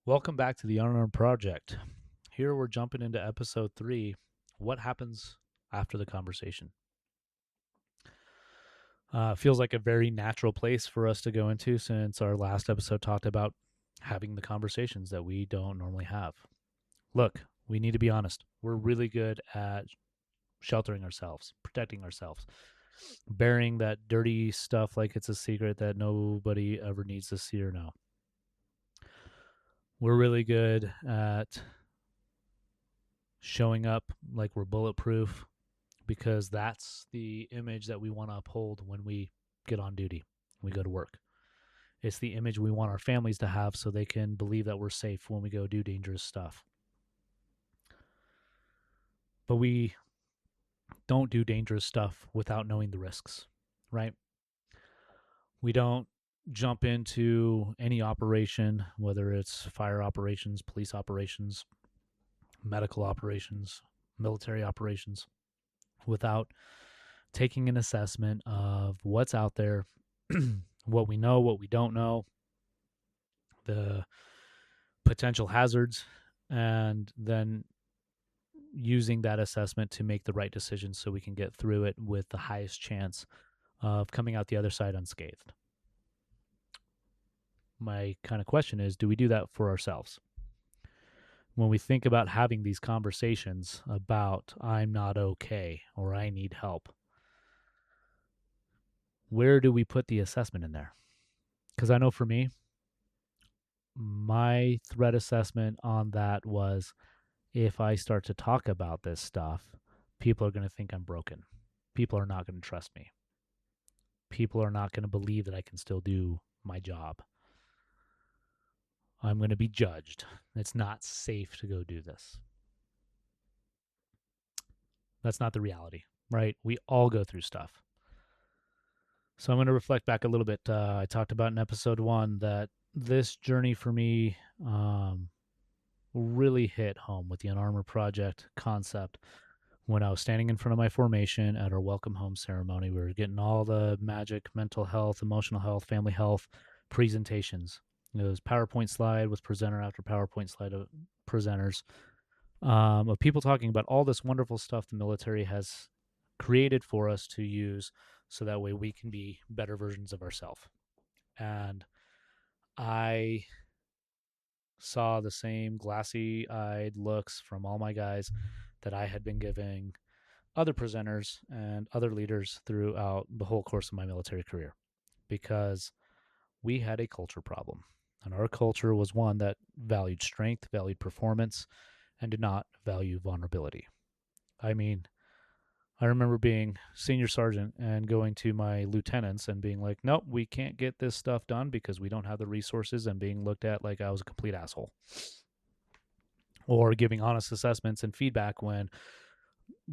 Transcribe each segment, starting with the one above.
Welcome back to the Unarmored Project. Here we're jumping into episode 3. What happens after the conversation? Feels like a very natural place for us to go into since our last episode talked about having the conversations that we don't normally have. Look, we need to be honest. We're really good at sheltering ourselves, protecting ourselves, burying that dirty stuff like it's a secret that nobody ever needs to see or know. We're really good at showing up like we're bulletproof because that's the image that we want to uphold when we get on duty, when we go to work. It's the image we want our families to have so they can believe that we're safe when we go do dangerous stuff. But we don't do dangerous stuff without knowing the risks, right? We don't jump into any operation, whether it's fire operations, police operations, medical operations, military operations, without taking an assessment of what's out there, what we know, what we don't know, the potential hazards, and then using that assessment to make the right decisions so we can get through it with the highest chance of coming out the other side unscathed. My kind of question is, do we do that for ourselves? When we think about having these conversations about I'm not okay or I need help, where do we put the assessment in there? Because I know for me, my threat assessment on that was if I start to talk about this stuff, people are going to think I'm broken. People are not going to trust me. People are not going to believe that I can still do my job. I'm going to be judged. It's not safe to go do this. That's not the reality, right? We all go through stuff. So I'm going to reflect back a little bit. I talked about in episode 1 that this journey for me really hit home with the Unarmored Project concept when I was standing in front of my formation at our welcome home ceremony. We were getting all the magic mental health, emotional health, family health presentations. It was PowerPoint slide with presenter after PowerPoint slide of presenters of people talking about all this wonderful stuff the military has created for us to use so that way we can be better versions of ourselves. And I saw the same glassy eyed looks from all my guys that I had been giving other presenters and other leaders throughout the whole course of my military career because we had a culture problem. And our culture was one that valued strength, valued performance, and did not value vulnerability. I mean, I remember being senior sergeant and going to my lieutenants and being like, nope, we can't get this stuff done because we don't have the resources, and being looked at like I was a complete asshole. Or giving honest assessments and feedback when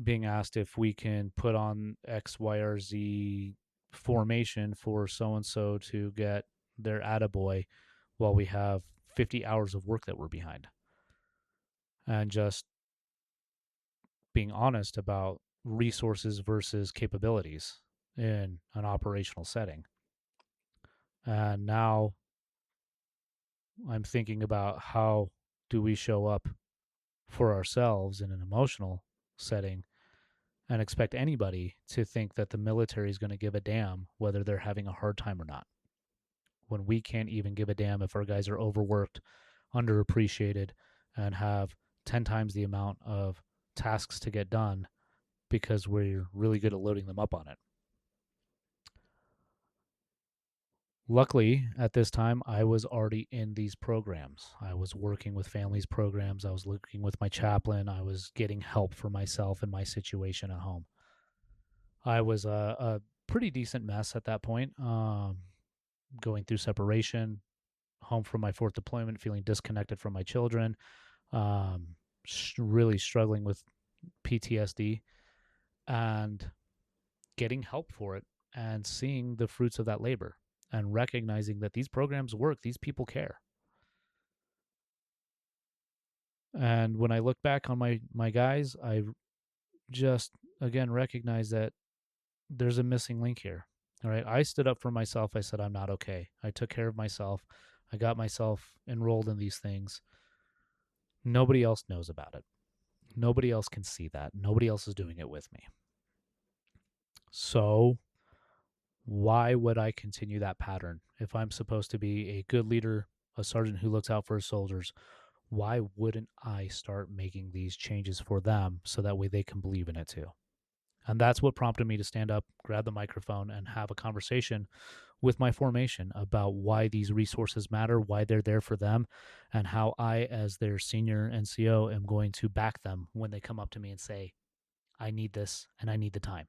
being asked if we can put on X, Y, or Z formation for so and so to get their attaboy while we have 50 hours of work that we're behind. And just being honest about resources versus capabilities in an operational setting. And now I'm thinking about how do we show up for ourselves in an emotional setting and expect anybody to think that the military is going to give a damn whether they're having a hard time or not. When we can't even give a damn if our guys are overworked, underappreciated, and have 10 times the amount of tasks to get done because we're really good at loading them up on it. Luckily, at this time, I was already in these programs. I was working with families programs. I was working with my chaplain. I was getting help for myself and my situation at home. I was a pretty decent mess at that point, going through separation, home from my fourth deployment, feeling disconnected from my children, really struggling with PTSD, and getting help for it and seeing the fruits of that labor and recognizing that these programs work, these people care. And when I look back on my guys, I just again recognize that there's a missing link here. All right. I stood up for myself. I said, I'm not okay. I took care of myself. I got myself enrolled in these things. Nobody else knows about it. Nobody else can see that. Nobody else is doing it with me. So why would I continue that pattern? If I'm supposed to be a good leader, a sergeant who looks out for his soldiers, why wouldn't I start making these changes for them so that way they can believe in it too? And that's what prompted me to stand up, grab the microphone, and have a conversation with my formation about why these resources matter, why they're there for them, and how I, as their senior NCO, am going to back them when they come up to me and say, I need this and I need the time.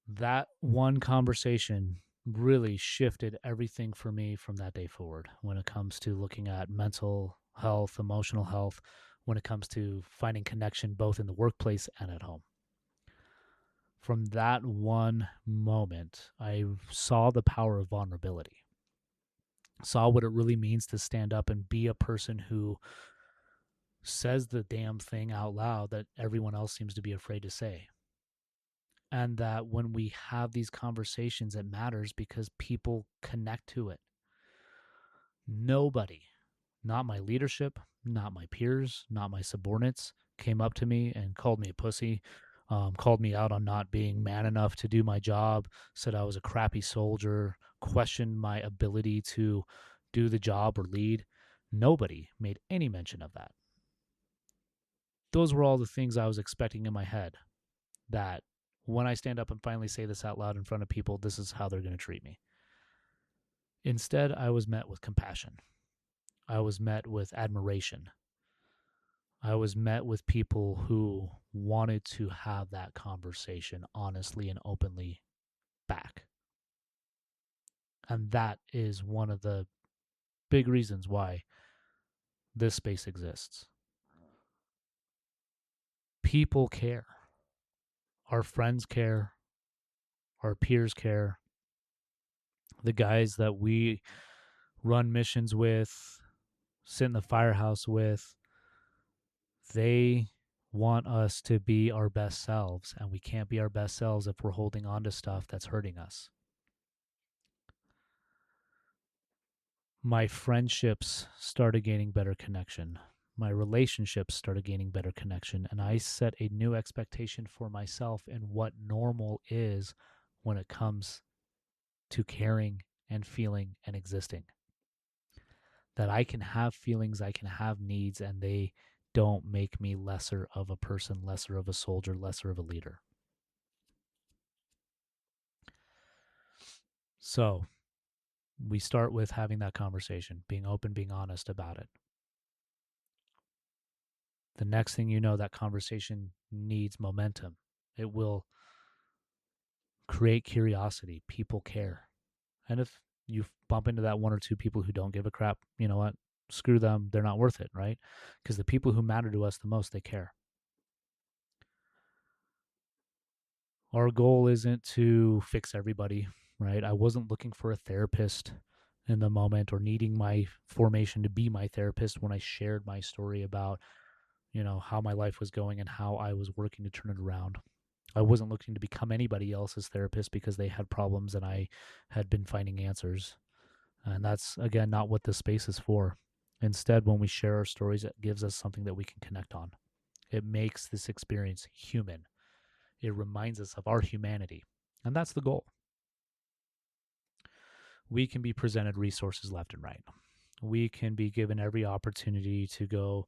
That one conversation really shifted everything for me from that day forward when it comes to looking at mental health, emotional health, when it comes to finding connection both in the workplace and at home. From that one moment, I saw the power of vulnerability, saw what it really means to stand up and be a person who says the damn thing out loud that everyone else seems to be afraid to say. And that when we have these conversations, it matters because people connect to it. Nobody, not my leadership, not my peers, not my subordinates, came up to me and called me a pussy, called me out on not being man enough to do my job, said I was a crappy soldier, questioned my ability to do the job or lead. Nobody made any mention of that. Those were all the things I was expecting in my head, that when I stand up and finally say this out loud in front of people, this is how they're going to treat me. Instead, I was met with compassion. I was met with admiration. I was met with people who wanted to have that conversation honestly and openly back. And that is one of the big reasons why this space exists. People care. Our friends care. Our peers care. The guys that we run missions with, sit in the firehouse with, they want us to be our best selves, and we can't be our best selves if we're holding on to stuff that's hurting us. My friendships started gaining better connection. My relationships started gaining better connection, and I set a new expectation for myself in what normal is when it comes to caring and feeling and existing. That I can have feelings, I can have needs, and they don't make me lesser of a person, lesser of a soldier, lesser of a leader. So we start with having that conversation, being open, being honest about it. The next thing you know, that conversation needs momentum. It will create curiosity. People care. And if you bump into that one or two people who don't give a crap, you know what? Screw them. They're not worth it, right? Because the people who matter to us the most, they care. Our goal isn't to fix everybody, right? I wasn't looking for a therapist in the moment or needing my formation to be my therapist when I shared my story about, how my life was going and how I was working to turn it around. I wasn't looking to become anybody else's therapist because they had problems and I had been finding answers. And that's, again, not what this space is for. Instead, when we share our stories, it gives us something that we can connect on. It makes this experience human. It reminds us of our humanity. And that's the goal. We can be presented resources left and right. We can be given every opportunity to go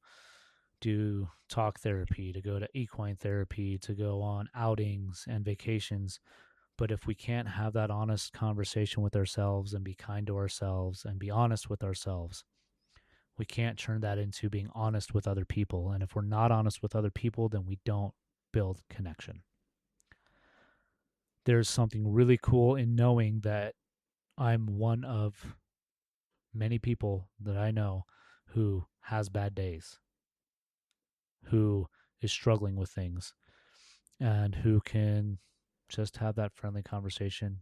do talk therapy, to go to equine therapy, to go on outings and vacations. But if we can't have that honest conversation with ourselves and be kind to ourselves and be honest with ourselves, we can't turn that into being honest with other people. And if we're not honest with other people, then we don't build connection. There's something really cool in knowing that I'm one of many people that I know who has bad days, who is struggling with things, and who can just have that friendly conversation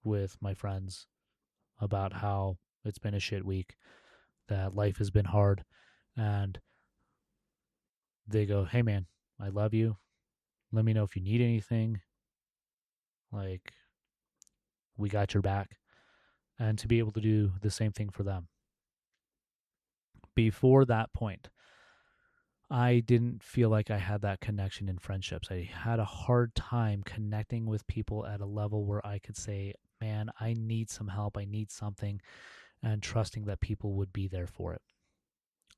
with my friends about how it's been a shit week, that life has been hard, and they go, "Hey man, I love you. Let me know if you need anything. Like, we got your back." and to be able to do the same thing for them. Before that point, I didn't feel like I had that connection in friendships. I had a hard time connecting with people at a level where I could say, man, I need some help, I need something, and trusting that people would be there for it.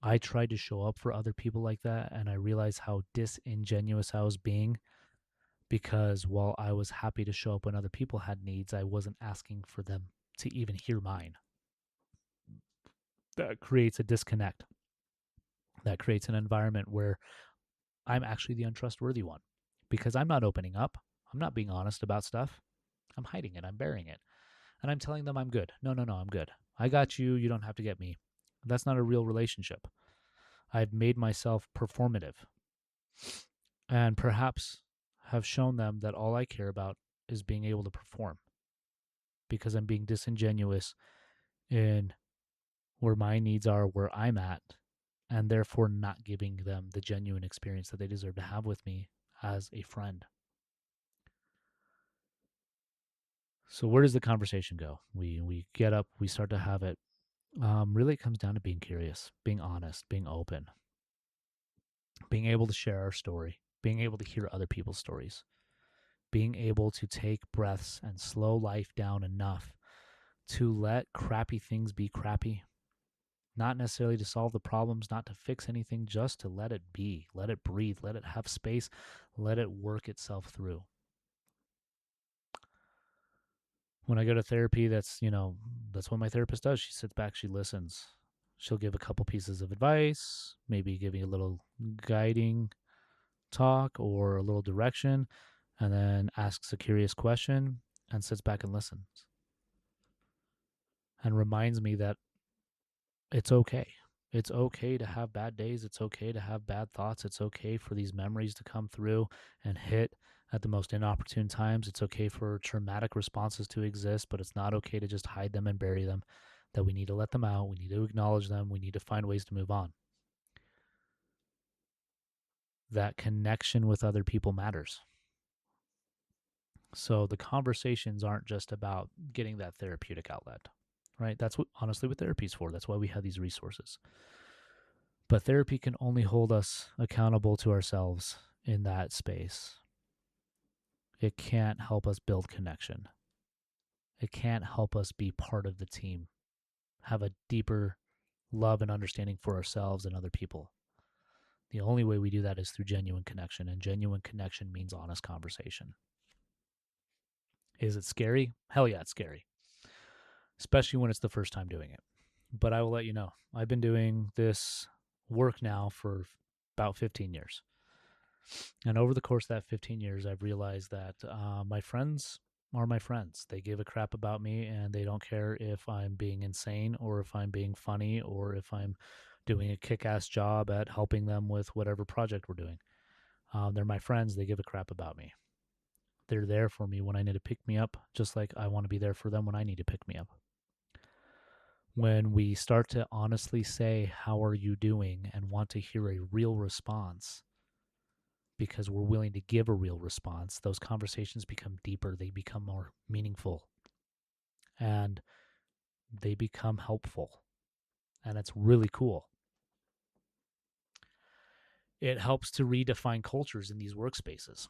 I tried to show up for other people like that, and I realized how disingenuous I was being, because while I was happy to show up when other people had needs, I wasn't asking for them to even hear mine. That creates a disconnect. That creates an environment where I'm actually the untrustworthy one, because I'm not opening up. I'm not being honest about stuff. I'm hiding it. I'm burying it. And I'm telling them I'm good. No, I'm good. I got you. You don't have to get me. That's not a real relationship. I've made myself performative, and perhaps have shown them that all I care about is being able to perform, because I'm being disingenuous in where my needs are, where I'm at, and therefore not giving them the genuine experience that they deserve to have with me as a friend. So where does the conversation go? We get up, we start to have it. Really, it comes down to being curious, being honest, being open, being able to share our story, being able to hear other people's stories, being able to take breaths and slow life down enough to let crappy things be crappy. Not necessarily to solve the problems, not to fix anything, just to let it be, let it breathe, let it have space, let it work itself through. When I go to therapy, that's what my therapist does. She sits back, she listens. She'll give a couple pieces of advice, maybe give me a little guiding talk or a little direction, and then asks a curious question and sits back and listens and reminds me that it's okay. It's okay to have bad days. It's okay to have bad thoughts. It's okay for these memories to come through and hit at the most inopportune times. It's okay for traumatic responses to exist, but it's not okay to just hide them and bury them. That we need to let them out. We need to acknowledge them. We need to find ways to move on. That connection with other people matters. So the conversations aren't just about getting that therapeutic outlet, right? That's honestly what therapy is for. That's why we have these resources. But therapy can only hold us accountable to ourselves in that space. It can't help us build connection. It can't help us be part of the team, have a deeper love and understanding for ourselves and other people. The only way we do that is through genuine connection, and genuine connection means honest conversation. Is it scary? Hell yeah, it's scary, especially when it's the first time doing it. But I will let you know, I've been doing this work now for about 15 years. And over the course of that 15 years, I've realized that my friends are my friends. They give a crap about me, and they don't care if I'm being insane or if I'm being funny or if I'm doing a kick-ass job at helping them with whatever project we're doing. They're my friends. They give a crap about me. They're there for me when I need to pick me up, just like I want to be there for them when I need to pick me up. When we start to honestly say, how are you doing, and want to hear a real response, because we're willing to give a real response, those conversations become deeper, they become more meaningful, and they become helpful. And it's really cool. It helps to redefine cultures in these workspaces.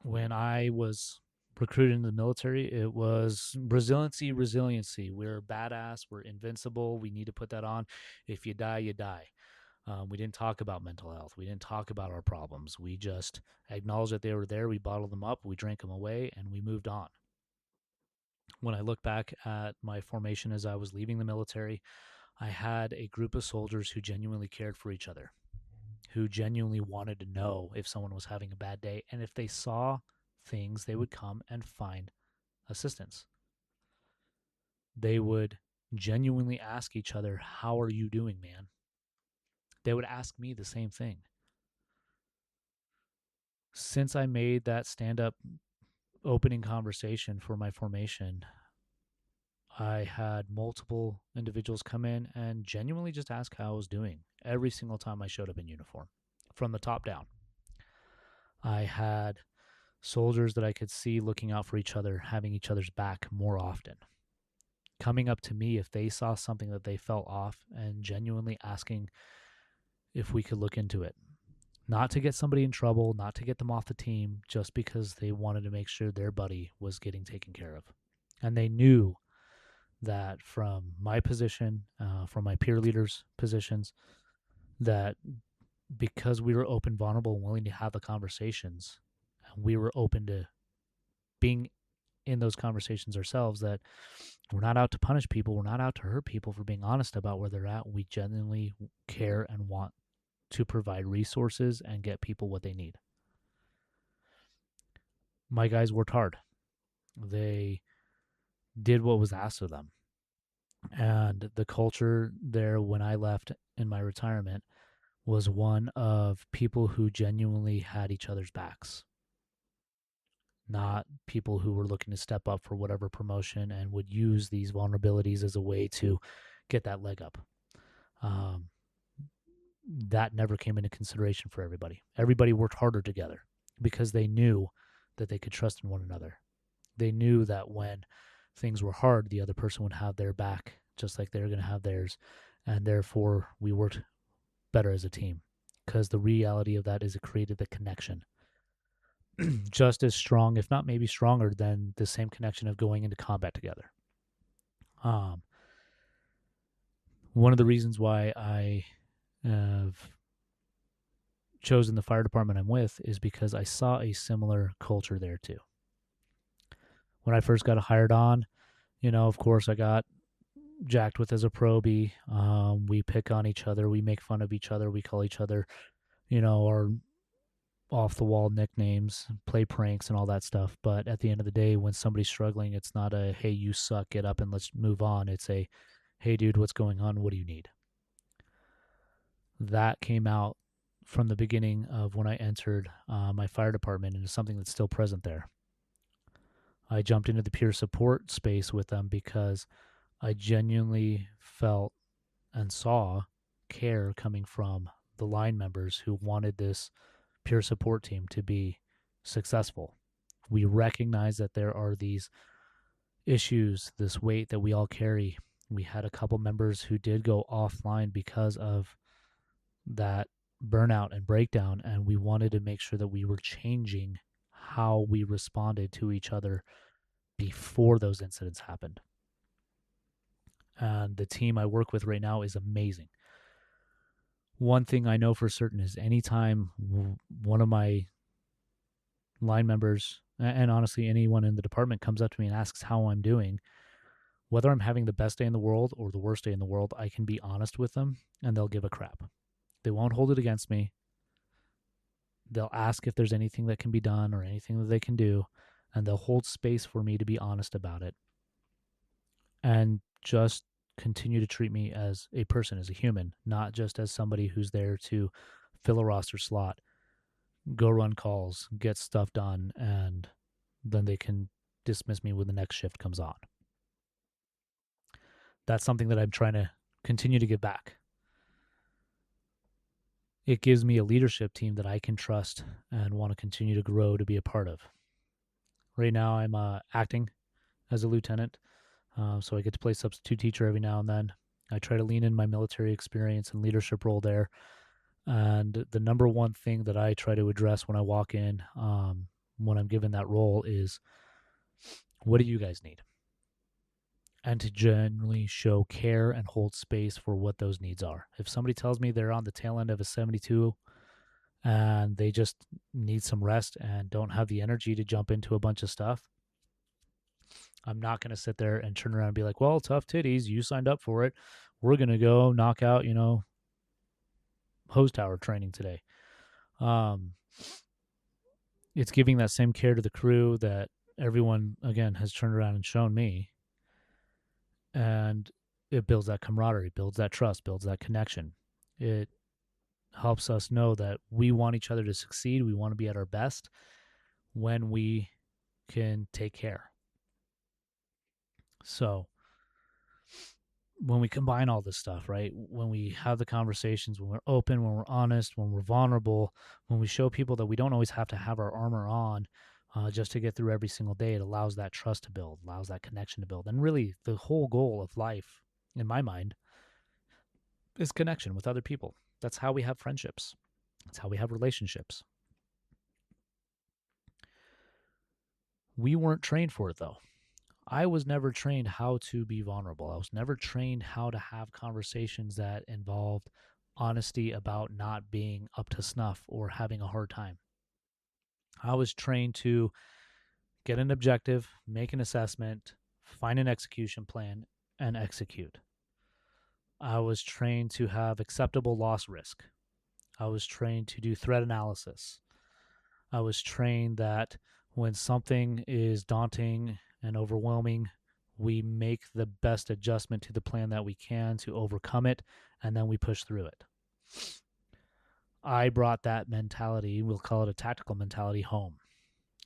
When I was recruited into the military, it was resiliency. We're badass, we're invincible, we need to put that on. If you die, you die. We didn't talk about mental health. We didn't talk about our problems. We just acknowledged that they were there. We bottled them up. We drank them away, and we moved on. When I look back at my formation as I was leaving the military, I had a group of soldiers who genuinely cared for each other, who genuinely wanted to know if someone was having a bad day. And if they saw things, they would come and find assistance. They would genuinely ask each other, how are you doing, man? They would ask me the same thing. Since I made that stand-up opening conversation for my formation, I had multiple individuals come in and genuinely just ask how I was doing every single time I showed up in uniform, from the top down. I had soldiers that I could see looking out for each other, having each other's back more often. coming up to me if they saw something that they felt off and genuinely asking if we could look into it. Not to get somebody in trouble, not to get them off the team, just because they wanted to make sure their buddy was getting taken care of. And they knew that from my position, from my peer leaders' positions, that because we were open, vulnerable, and willing to have the conversations, we were open to being in those conversations ourselves, that we're not out to punish people. We're not out to hurt people for being honest about where they're at. We genuinely care and want to provide resources and get people what they need. My guys worked hard. They did what was asked of them. And the culture there when I left in my retirement was one of people who genuinely had each other's backs, not people who were looking to step up for whatever promotion and would use these vulnerabilities as a way to get that leg up. That never came into consideration for everybody. Everybody worked harder together because they knew that they could trust in one another. They knew that when things were hard, the other person would have their back just like they're going to have theirs. And therefore, we worked better as a team because the reality of that is it created the connection. Just as strong, if not maybe stronger, than the same connection of going into combat together. One of the reasons why I have chosen the fire department I'm with is because I saw a similar culture there too. When I first got hired on, of course I got jacked with as a probie. We pick on each other. We make fun of each other. We call each other, our off the wall nicknames, play pranks and all that stuff. But at the end of the day, when somebody's struggling, it's not a, hey, you suck, get up and let's move on. It's a, hey, dude, what's going on? What do you need? That came out from the beginning of when I entered my fire department, and it's something that's still present there. I jumped into the peer support space with them because I genuinely felt and saw care coming from the line members who wanted this peer support team to be successful. We recognize that there are these issues, this weight that we all carry. We had a couple members who did go offline because of that burnout and breakdown, and we wanted to make sure that we were changing how we responded to each other before those incidents happened. And the team I work with right now is amazing. One thing I know for certain is anytime one of my line members, and honestly anyone in the department, comes up to me and asks how I'm doing, whether I'm having the best day in the world or the worst day in the world, I can be honest with them and they'll give a crap. They won't hold it against me. They'll ask if there's anything that can be done or anything that they can do, and they'll hold space for me to be honest about it. And just continue to treat me as a person, as a human, not just as somebody who's there to fill a roster slot, go run calls, get stuff done, and then they can dismiss me when the next shift comes on. That's something that I'm trying to continue to give back. It gives me a leadership team that I can trust and want to continue to grow to be a part of. Right now, I'm acting as a lieutenant, so I get to play substitute teacher every now and then. I try to lean in my military experience and leadership role there. And the number one thing that I try to address when I walk in, when I'm given that role, is what do you guys need? And to generally show care and hold space for what those needs are. If somebody tells me they're on the tail end of a 72 and they just need some rest and don't have the energy to jump into a bunch of stuff, I'm not going to sit there and turn around and be like, well, tough titties, you signed up for it. We're going to go knock out, hose tower training today. It's giving that same care to the crew that everyone, again, has turned around and shown me. And it builds that camaraderie, builds that trust, builds that connection. It helps us know that we want each other to succeed. We want to be at our best when we can take care. So when we combine all this stuff, right, when we have the conversations, when we're open, when we're honest, when we're vulnerable, when we show people that we don't always have to have our armor on, just to get through every single day. It allows that trust to build, allows that connection to build. And really, the whole goal of life, in my mind, is connection with other people. That's how we have friendships. That's how we have relationships. We weren't trained for it, though. I was never trained how to be vulnerable. I was never trained how to have conversations that involved honesty about not being up to snuff or having a hard time. I was trained to get an objective, make an assessment, find an execution plan, and execute. I was trained to have acceptable loss risk. I was trained to do threat analysis. I was trained that when something is daunting and overwhelming, we make the best adjustment to the plan that we can to overcome it, and then we push through it. I brought that mentality, we'll call it a tactical mentality, home.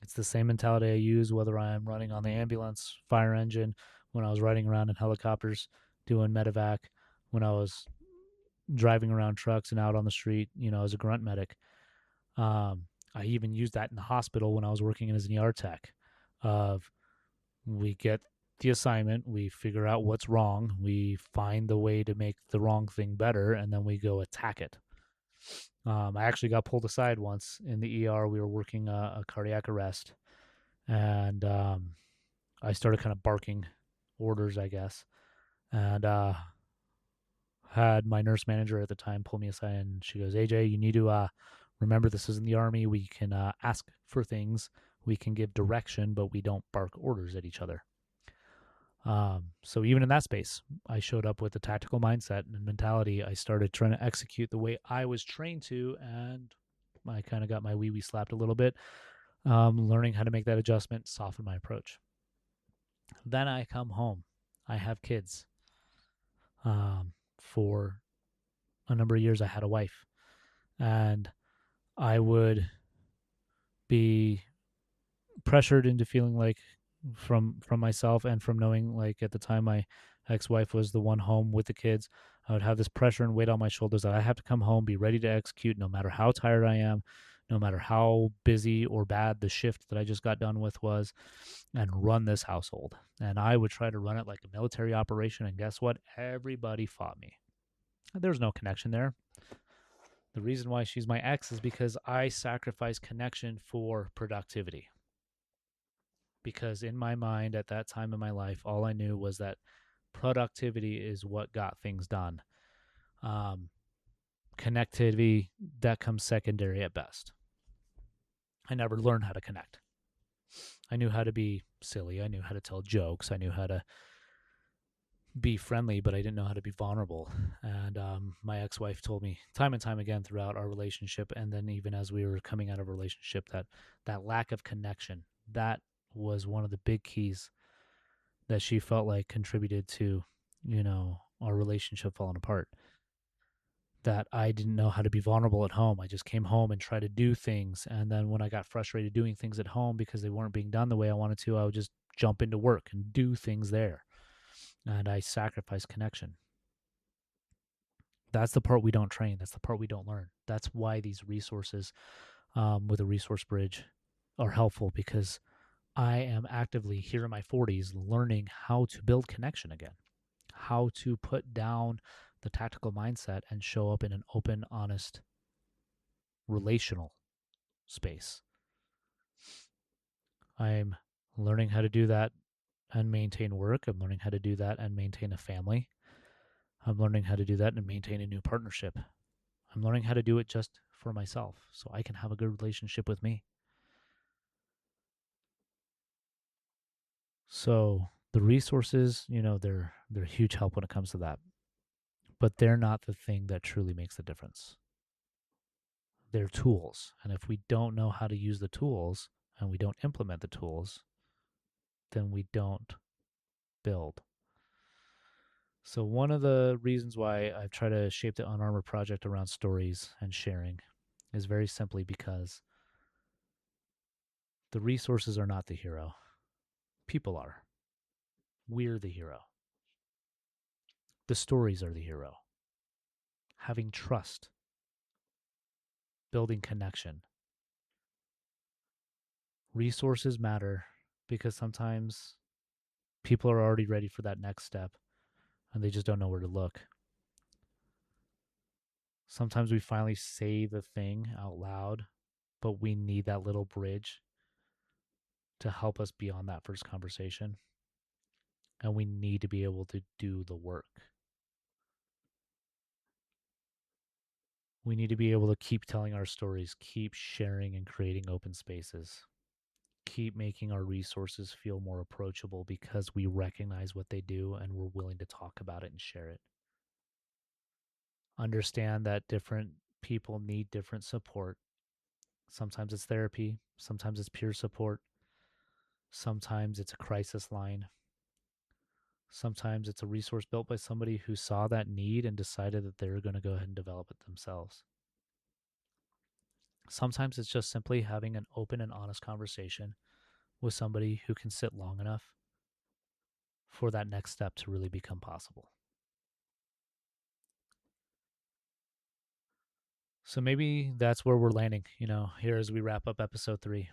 It's the same mentality I use whether I'm running on the ambulance, fire engine, when I was riding around in helicopters, doing medevac, when I was driving around trucks and out on the street, as a grunt medic. I even used that in the hospital when I was working as an ER tech. Of we get the assignment, we figure out what's wrong, we find the way to make the wrong thing better, and then we go attack it. I actually got pulled aside once in the ER. We were working a cardiac arrest, and I started kind of barking orders, I guess, and had my nurse manager at the time pull me aside, and she goes, "AJ, you need to remember this is in the Army. We can ask for things, we can give direction, but we don't bark orders at each other." So even in that space, I showed up with a tactical mindset and mentality. I started trying to execute the way I was trained to, and I kind of got my wee slapped a little bit, learning how to make that adjustment, soften my approach. Then I come home. I have kids. For a number of years, I had a wife, and I would be pressured into feeling like from myself and from knowing, like, at the time my ex-wife was the one home with the kids, I would have this pressure and weight on my shoulders that I have to come home, be ready to execute no matter how tired I am, no matter how busy or bad the shift that I just got done with was, and run this household. And I would try to run it like a military operation, and guess what? Everybody fought me. There's no connection there. The reason why she's my ex is because I sacrifice connection for productivity. Because in my mind at that time in my life, all I knew was that productivity is what got things done. Connectivity, that comes secondary at best. I never learned how to connect. I knew how to be silly. I knew how to tell jokes. I knew how to be friendly, but I didn't know how to be vulnerable. And my ex-wife told me time and time again throughout our relationship, and then even as we were coming out of a relationship, that lack of connection, that was one of the big keys that she felt like contributed to, our relationship falling apart. That I didn't know how to be vulnerable at home. I just came home and tried to do things. And then when I got frustrated doing things at home because they weren't being done the way I wanted to, I would just jump into work and do things there. And I sacrificed connection. That's the part we don't train. That's the part we don't learn. That's why these resources with a resource bridge are helpful, because I am actively here in my 40s learning how to build connection again, how to put down the tactical mindset and show up in an open, honest, relational space. I'm learning how to do that and maintain work. I'm learning how to do that and maintain a family. I'm learning how to do that and maintain a new partnership. I'm learning how to do it just for myself so I can have a good relationship with me. So the resources, they're huge help when it comes to that. But they're not the thing that truly makes the difference. They're tools. And if we don't know how to use the tools and we don't implement the tools, then we don't build. So one of the reasons why I've tried to shape the Unarmored Project around stories and sharing is very simply because the resources are not the hero. People are. We're the hero. The stories are the hero. Having trust, building connection, Resources matter because sometimes people are already ready for that next step and they just don't know where to look. Sometimes we finally say the thing out loud, but we need that little bridge to help us beyond that first conversation. And we need to be able to do the work. We need to be able to keep telling our stories, keep sharing and creating open spaces, keep making our resources feel more approachable because we recognize what they do and we're willing to talk about it and share it. Understand that different people need different support. Sometimes it's therapy, sometimes it's peer support, sometimes it's a crisis line, sometimes it's a resource built by somebody who saw that need and decided that they were going to go ahead and develop it themselves. Sometimes it's just simply having an open and honest conversation with somebody who can sit long enough for that next step to really become possible. So maybe that's where we're landing, here as we wrap up episode 3.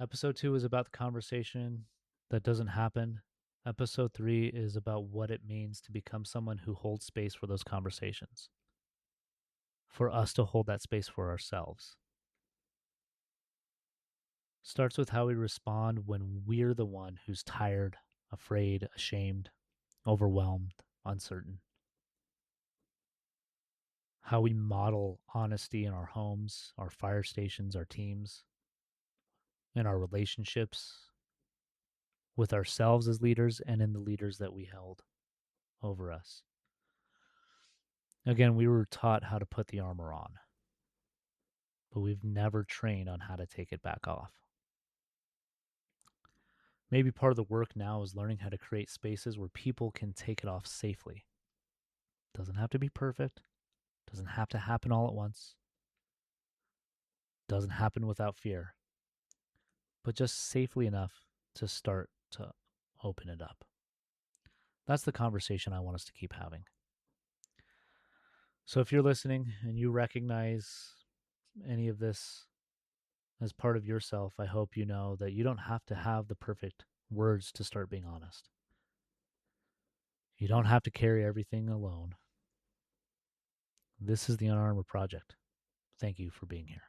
Episode 2 is about the conversation that doesn't happen. Episode 3 is about what it means to become someone who holds space for those conversations, for us to hold that space for ourselves. Starts with how we respond when we're the one who's tired, afraid, ashamed, overwhelmed, uncertain. How we model honesty in our homes, our fire stations, our teams, in our relationships with ourselves as leaders and in the leaders that we held over us. Again, we were taught how to put the armor on, but we've never trained on how to take it back off. Maybe part of the work now is learning how to create spaces where people can take it off safely. Doesn't have to be perfect, doesn't have to happen all at once, doesn't happen without fear, but just safely enough to start to open it up. That's the conversation I want us to keep having. So if you're listening and you recognize any of this as part of yourself, I hope you know that you don't have to have the perfect words to start being honest. You don't have to carry everything alone. This is the Unarmored Project. Thank you for being here.